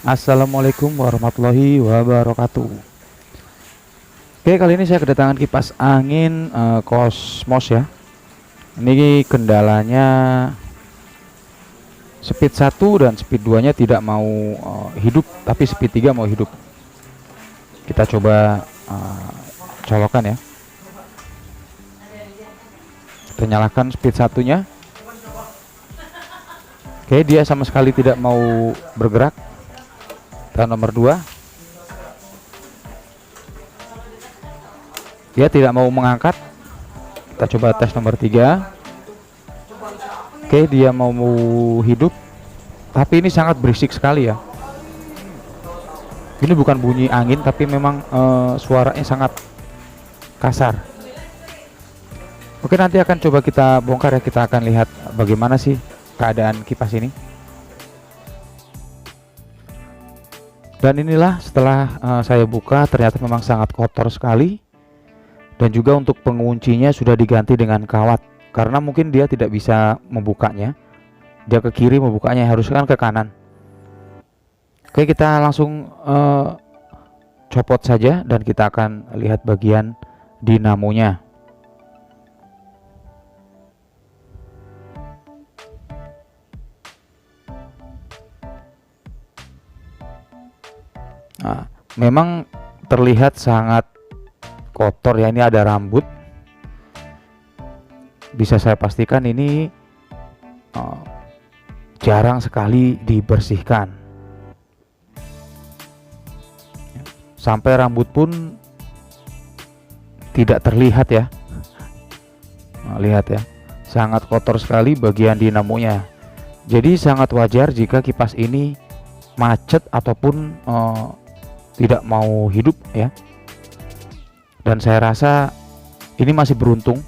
Assalamualaikum warahmatullahi wabarakatuh. Oke, kali ini saya kedatangan kipas angin Cosmos ya. Ini kendalanya speed 1 dan speed 2 nya tidak mau hidup, tapi speed 3 mau hidup. Kita coba colokan ya. Kita nyalakan speed 1 nya. Oke, dia sama sekali tidak mau bergerak. Dan nomor 2, dia tidak mau mengangkat. Kita coba tes nomor 3. Oke, dia mau hidup, tapi ini sangat berisik sekali ya. Ini bukan bunyi angin, tapi memang suaranya sangat kasar. Oke, nanti akan coba kita bongkar ya. Kita akan lihat bagaimana sih keadaan kipas ini. Dan inilah setelah saya buka, ternyata memang sangat kotor sekali. Dan juga untuk penguncinya sudah diganti dengan kawat, karena mungkin dia tidak bisa membukanya. Dia ke kiri membukanya, harusnya kan ke kanan. Oke, kita langsung copot saja dan kita akan lihat bagian dinamonya. Nah, memang terlihat sangat kotor ya. Ini ada rambut, bisa saya pastikan ini jarang sekali dibersihkan. Sampai rambut pun tidak terlihat ya. Nah, lihat ya, sangat kotor sekali bagian dinamonya. Jadi sangat wajar jika kipas ini macet ataupun tidak mau hidup ya. Dan saya rasa ini masih beruntung,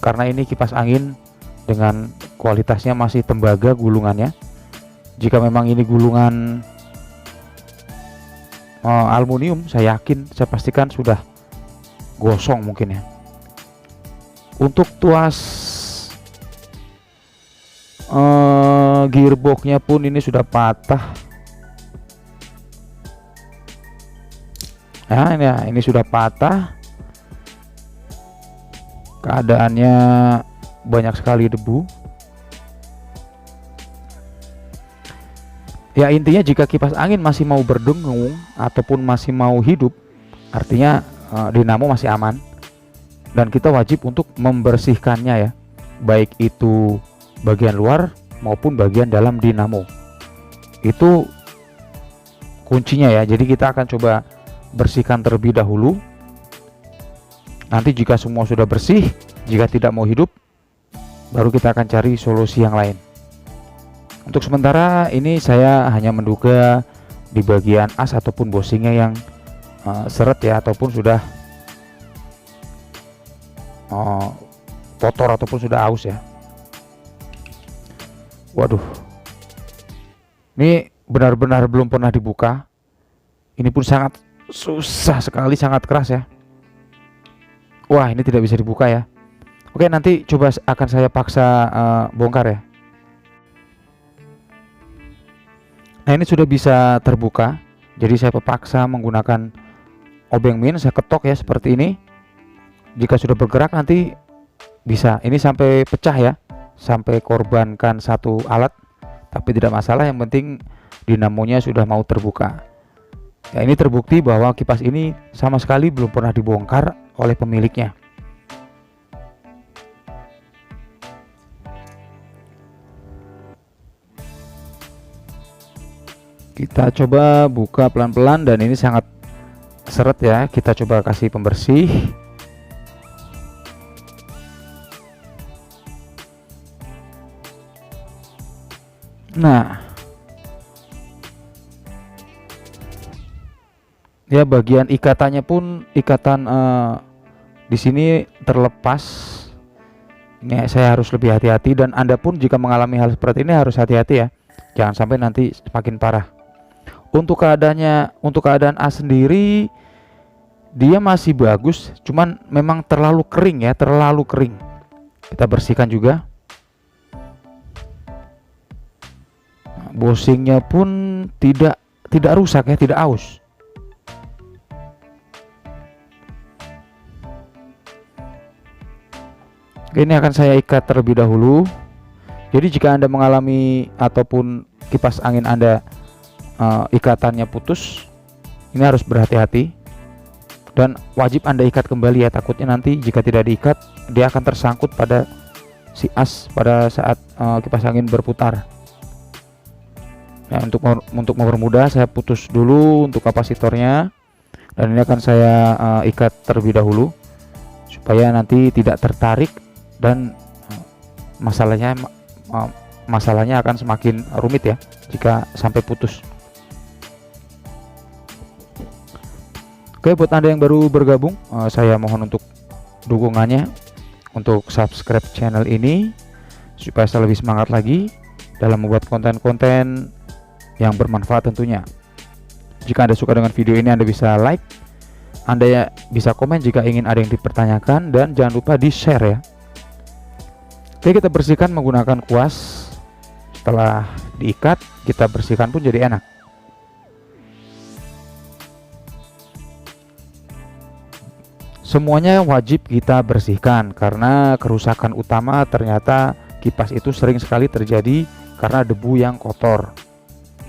karena ini kipas angin dengan kualitasnya masih tembaga gulungannya. Jika memang ini gulungan aluminium, saya yakin, saya pastikan sudah gosong mungkin ya. Untuk tuas gearboxnya pun ini sudah patah. Nah, ini sudah patah. Keadaannya banyak sekali debu. Ya, intinya jika kipas angin masih mau berdengung ataupun masih mau hidup, artinya dinamo masih aman. Dan kita wajib untuk membersihkannya ya, baik itu bagian luar maupun bagian dalam dinamo. Itu kuncinya ya. Jadi kita akan coba bersihkan terlebih dahulu. Nanti jika semua sudah bersih, jika tidak mau hidup, baru kita akan cari solusi yang lain. Untuk sementara ini saya hanya menduga di bagian as ataupun bosingnya yang seret ya, ataupun sudah kotor ataupun sudah aus ya. Waduh, ini benar-benar belum pernah dibuka. Ini pun sangat susah sekali, sangat keras ya. Wah, ini tidak bisa dibuka ya. Oke, nanti coba akan saya paksa bongkar ya. Nah, ini sudah bisa terbuka. Jadi saya paksa menggunakan obeng min, saya ketok ya seperti ini. Jika sudah bergerak nanti bisa. Ini sampai pecah ya, sampai korbankan satu alat, tapi tidak masalah, yang penting dinamonya sudah mau terbuka. Ya, ini terbukti bahwa kipas ini sama sekali belum pernah dibongkar oleh pemiliknya. Kita coba buka pelan-pelan dan ini sangat seret ya. Kita coba kasih pembersih. Nah, ya bagian ikatannya pun, ikatan di sini terlepas. Ini saya harus lebih hati-hati, dan Anda pun jika mengalami hal seperti ini harus hati-hati ya. Jangan sampai nanti semakin parah. Untuk keadaan as sendiri dia masih bagus, cuman memang terlalu kering ya, terlalu kering. Kita bersihkan juga. Bosingnya pun tidak tidak rusak ya, tidak aus. Oke, ini akan saya ikat terlebih dahulu. Jadi jika Anda mengalami ataupun kipas angin Anda ikatannya putus, ini harus berhati-hati dan wajib Anda ikat kembali ya, takutnya nanti jika tidak diikat dia akan tersangkut pada si as pada saat kipas angin berputar. Nah, untuk mempermudah saya putus dulu untuk kapasitornya, dan ini akan saya ikat terlebih dahulu supaya nanti tidak tertarik dan masalahnya akan semakin rumit ya jika sampai putus. Oke, buat Anda yang baru bergabung, saya mohon untuk dukungannya untuk subscribe channel ini supaya saya lebih semangat lagi dalam membuat konten-konten yang bermanfaat tentunya. Jika Anda suka dengan video ini, Anda bisa like, Anda bisa komen jika ingin ada yang dipertanyakan, dan jangan lupa di share ya. Oke, kita bersihkan menggunakan kuas. Setelah diikat, kita bersihkan pun jadi enak. Semuanya wajib kita bersihkan karena kerusakan utama ternyata kipas itu sering sekali terjadi karena debu yang kotor.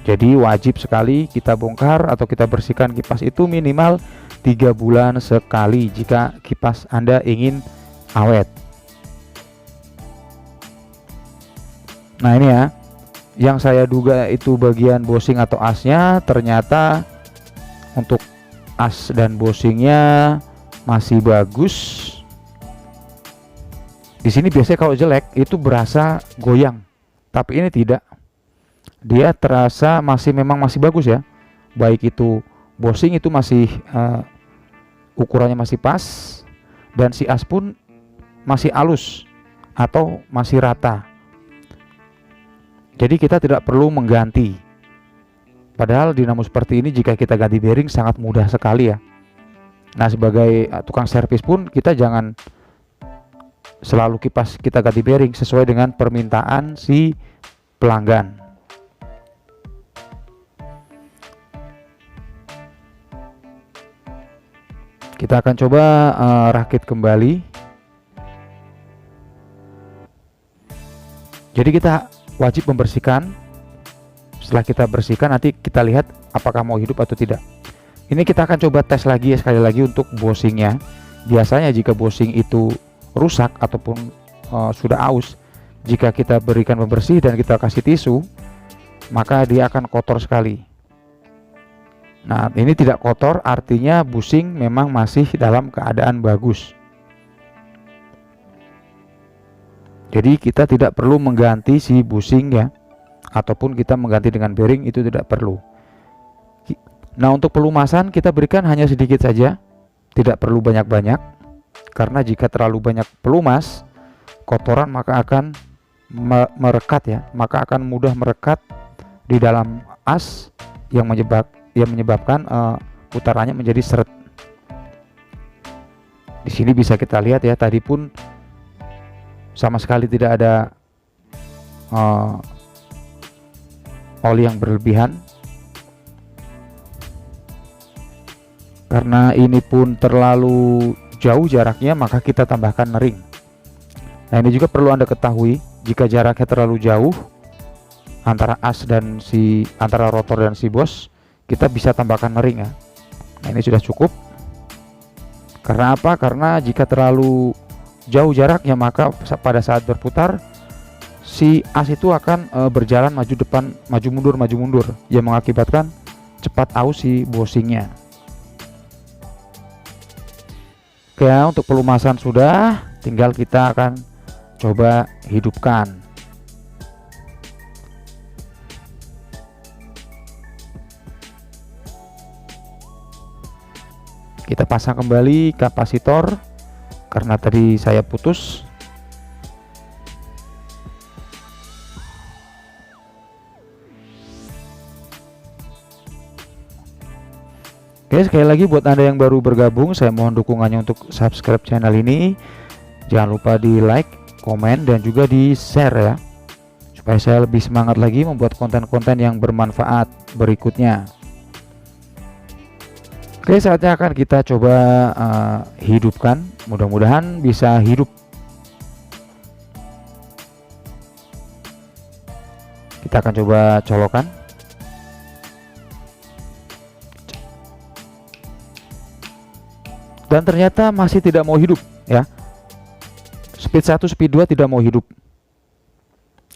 Jadi wajib sekali kita bongkar atau kita bersihkan kipas itu minimal 3 bulan sekali jika kipas Anda ingin awet. Nah, ini ya, yang saya duga itu bagian bosing atau asnya, ternyata untuk as dan bosingnya masih bagus. Di sini biasanya kalau jelek itu berasa goyang, tapi ini tidak. Dia terasa memang masih bagus ya. Baik itu bosing itu masih ukurannya masih pas, dan si as pun masih halus atau masih rata. Jadi kita tidak perlu mengganti. Padahal dinamo seperti ini jika kita ganti bearing sangat mudah sekali ya. Nah, sebagai tukang servis pun kita jangan selalu kipas kita ganti bearing sesuai dengan permintaan si pelanggan. Kita akan coba rakit kembali. Jadi kita wajib membersihkan. Setelah kita bersihkan, nanti kita lihat apakah mau hidup atau tidak. Ini kita akan coba tes lagi ya, sekali lagi untuk bosingnya. Biasanya jika bosing itu rusak ataupun sudah aus, jika kita berikan pembersih dan kita kasih tisu, maka dia akan kotor sekali. Nah, ini tidak kotor, artinya busing memang masih dalam keadaan bagus. Jadi kita tidak perlu mengganti si busing ya, ataupun kita mengganti dengan bearing, itu tidak perlu. Nah, untuk pelumasan kita berikan hanya sedikit saja, tidak perlu banyak-banyak, karena jika terlalu banyak pelumas kotoran maka akan merekat ya, maka akan mudah merekat di dalam as yang menyebabkan putarannya menjadi seret. Di sini bisa kita lihat ya, tadi pun sama sekali tidak ada oli yang berlebihan. Karena ini pun terlalu jauh jaraknya, maka kita tambahkan ring. Nah, ini juga perlu Anda ketahui, jika jaraknya terlalu jauh antara as dan antara rotor dan si bos, kita bisa tambahkan ring ya. Nah, ini sudah cukup. Karena apa? Karena jika terlalu jauh jaraknya, maka pada saat berputar si as itu akan berjalan maju depan, maju mundur yang mengakibatkan cepat aus si bosingnya. Oke ya, untuk pelumasan sudah, tinggal kita akan coba hidupkan. Kita pasang kembali kapasitor karena tadi saya putus. Oke, sekali lagi buat Anda yang baru bergabung, saya mohon dukungannya untuk subscribe channel ini. Jangan lupa di like, komen, dan juga di share ya, supaya saya lebih semangat lagi membuat konten-konten yang bermanfaat berikutnya. Oke, saatnya akan kita coba hidupkan, mudah-mudahan bisa hidup. Kita akan coba colokan. Dan ternyata masih tidak mau hidup ya. Speed 1, speed 2 tidak mau hidup.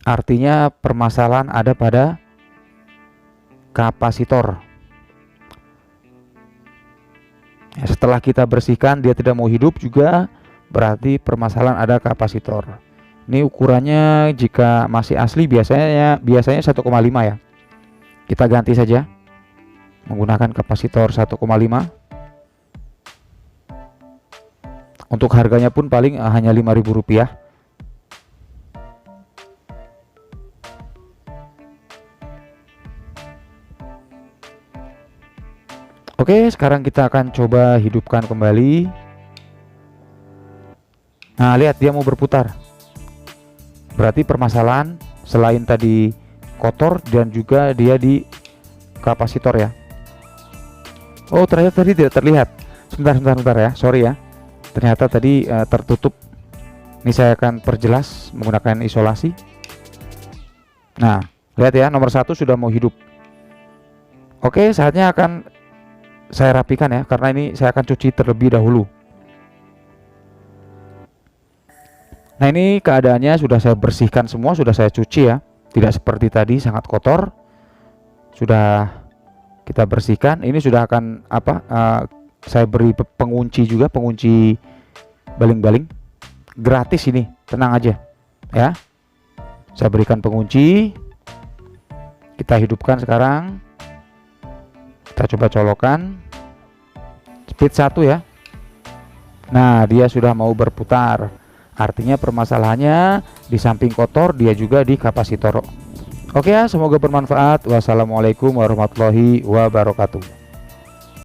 Artinya permasalahan ada pada kapasitor. Ya, setelah kita bersihkan dia tidak mau hidup juga, berarti permasalahan ada kapasitor. Ini ukurannya jika masih asli biasanya 1,5 ya. Kita ganti saja menggunakan kapasitor 1,5. Untuk harganya pun paling hanya Rp5.000. Oke, sekarang kita akan coba hidupkan kembali. Nah, lihat dia mau berputar. Berarti permasalahan selain tadi kotor dan juga dia di kapasitor ya. Oh, ternyata tadi tidak terlihat. Sebentar ya, sorry ya. Ternyata tadi tertutup. Ini saya akan perjelas menggunakan isolasi. Nah, lihat ya, nomor 1 sudah mau hidup. Oke, saatnya akan saya rapikan ya, karena ini saya akan cuci terlebih dahulu. Nah, ini keadaannya sudah saya bersihkan semua, sudah saya cuci ya. Tidak seperti tadi sangat kotor. Sudah kita bersihkan. Ini sudah akan saya beri pengunci juga, pengunci baling-baling. Gratis ini, tenang aja ya. Saya berikan pengunci. Kita hidupkan sekarang. Kita coba colokan. Speed 1 ya. Nah, dia sudah mau berputar. Artinya permasalahannya di samping kotor, dia juga di kapasitor. Oke ya, semoga bermanfaat. Wassalamualaikum warahmatullahi wabarakatuh.